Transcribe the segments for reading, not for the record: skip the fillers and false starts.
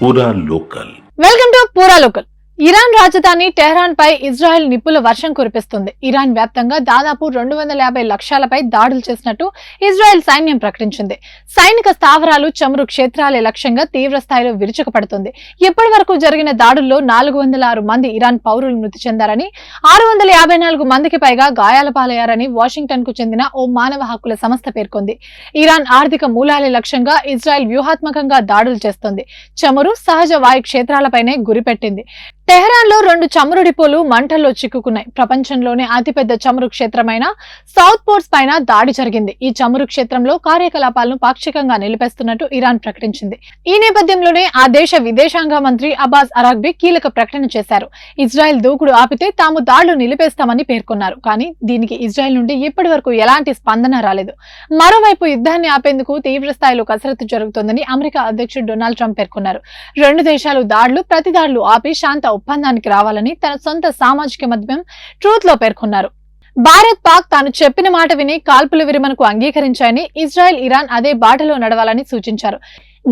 పూరా local. Welcome to పూరా local. Iran రాజధాని టెహ్రాన్ పై ఇజ్రాయెల్ నిప్పుల వర్షం కురిపిస్తుంది. ఇరాన్ వ్యాప్తంగా దాదాపు 250 లక్ష్యాలపై దాడులు చేసినట్టు ఇజ్రాయెల్ సైన్యం ప్రకటించింది. సైనిక స్థావరాలు, చమురు క్షేత్రాలే లక్ష్యంగా తీవ్ర స్థాయిలో విరుచుకుపడుతుంది. ఇప్పటి వరకు జరిగిన దాడుల్లో 406 మంది ఇరాన్ పౌరులు మృతి చెందారని, 654 మందికి పైగా గాయాల పాలయ్యారని వాషింగ్టన్ కు చెందిన ఓ మానవ హక్కుల సంస్థ పేర్కొంది. ఇరాన్ ఆర్థిక మూలాలే లక్ష్యంగా ఇజ్రాయెల్ వ్యూహాత్మకంగా దాడులు చేస్తోంది. చమురు, సహజ వాయు క్షేత్రాలపైనే గురిపెట్టింది. టెహ్రాన్ లో 2 చమురు డిపోలు మంటల్లో చిక్కుకున్నాయి. ప్రపంచంలోనే అతిపెద్ద చమురు క్షేత్రమైన సౌత్ పోర్ట్స్ పైన దాడి జరిగింది. ఈ చమురు క్షేత్రంలో కార్యకలాపాలను పాక్షికంగా నిలిపేస్తున్నట్టు ఇరాన్ ప్రకటించింది. ఈ నేపథ్యంలోనే ఆ దేశ విదేశాంగ మంత్రి అబ్బాస్ అరాగ్బీ కీలక ప్రకటన చేశారు. ఇజ్రాయెల్ దూకుడు ఆపితే తాము దాడులు నిలిపేస్తామని పేర్కొన్నారు. కానీ దీనికి ఇజ్రాయెల్ నుండి ఇప్పటి వరకు ఎలాంటి స్పందన రాలేదు. మరోవైపు యుద్ధాన్ని ఆపేందుకు తీవ్ర స్థాయిలో కసరత్తు జరుగుతోందని అమెరికా అధ్యక్షుడు డొనాల్డ్ ట్రంప్ పేర్కొన్నారు. 2 దేశాలు ప్రతి దాడులు ఆపి శాంత ఒప్పందానికి రావాలని తన సొంత సామాజిక మాధ్యమం ట్రూత్ లో పేర్కొన్నారు. భారత్, పాక్ తాను చెప్పిన మాట విని కాల్పుల విరమణకు అంగీకరించాయని, ఇజ్రాయెల్, ఇరాన్ అదే బాటలో నడవాలని సూచించారు.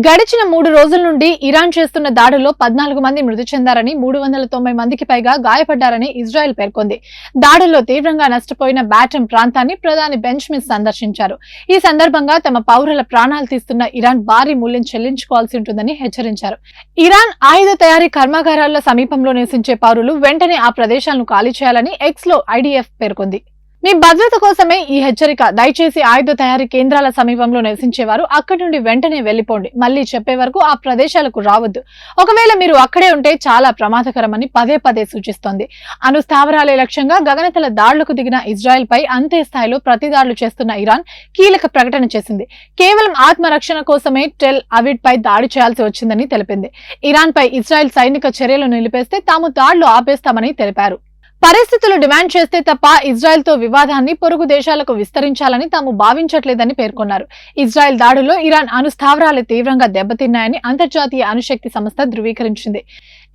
గడిచిన 3 రోజుల నుండి ఇరాన్ చేస్తున్న దాడుల్లో 14 మంది మృతి చెందారని, 390 మందికి పైగా గాయపడ్డారని ఇజ్రాయెల్ పేర్కొంది. దాడుల్లో తీవ్రంగా నష్టపోయిన బాటమ్ ప్రాంతాన్ని ప్రధాని బెంచమిన్ సందర్శించారు. ఈ సందర్భంగా తమ పౌరుల ప్రాణాలు తీస్తున్న ఇరాన్ భారీ మూల్యం చెల్లించుకోవాల్సి ఉంటుందని హెచ్చరించారు. ఇరాన్ ఆయుధ తయారీ కర్మాగారాల సమీపంలో నివసించే పౌరులు వెంటనే ఆ ప్రదేశాలను ఖాళీ చేయాలని ఎక్స్ లో ఐడిఎఫ్ పేర్కొంది. మీ భద్రత కోసమే ఈ హెచ్చరిక. దయచేసి ఆయుధ తయారీ కేంద్రాల సమీపంలో నివసించేవారు అక్కడి నుండి వెంటనే వెళ్లిపోండి. మళ్లీ చెప్పే వరకు ఆ ప్రదేశాలకు రావద్దు. ఒకవేళ మీరు అక్కడే ఉంటే చాలా ప్రమాదకరమని పదే సూచిస్తోంది. అణు స్థావరాలే లక్ష్యంగా గగనతల దాడులకు దిగిన ఇజ్రాయెల్ పై అంతే స్థాయిలో ప్రతి దాడులు చేస్తున్న ఇరాన్ కీలక ప్రకటన చేసింది. కేవలం ఆత్మరక్షణ కోసమే టెల్ అవివ్ పై దాడి చేయాల్సి వచ్చిందని తెలిపింది. ఇరాన్ పై ఇజ్రాయెల్ సైనిక చర్యలు నిలిపేస్తే తాము దాడులు ఆపేస్తామని తెలిపారు. పరిస్థితులు డిమాండ్ చేస్తే తప్ప ఇజ్రాయెల్ తో వివాదాన్ని పొరుగు దేశాలకు విస్తరించాలని తాము భావించట్లేదని పేర్కొన్నారు. ఇజ్రాయెల్ దాడుల్లో ఇరాన్ అణు స్థావరాలు తీవ్రంగా దెబ్బతిన్నాయని అంతర్జాతీయ అణుశక్తి సంస్థ ధృవీకరించింది.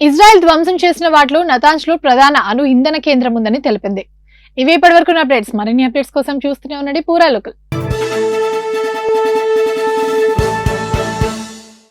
ఇజ్రాయెల్ ధ్వంసం చేసిన వాటిలో నతాంజ్ లో ప్రధాన అణు ఇంధన కేంద్రం ఉందని తెలిపింది. ఇవి ఇప్పటివరకు అప్డేట్స్. మరిన్ని అప్డేట్స్ కోసం చూస్తూనే ఉండండి పూరా లోకల్.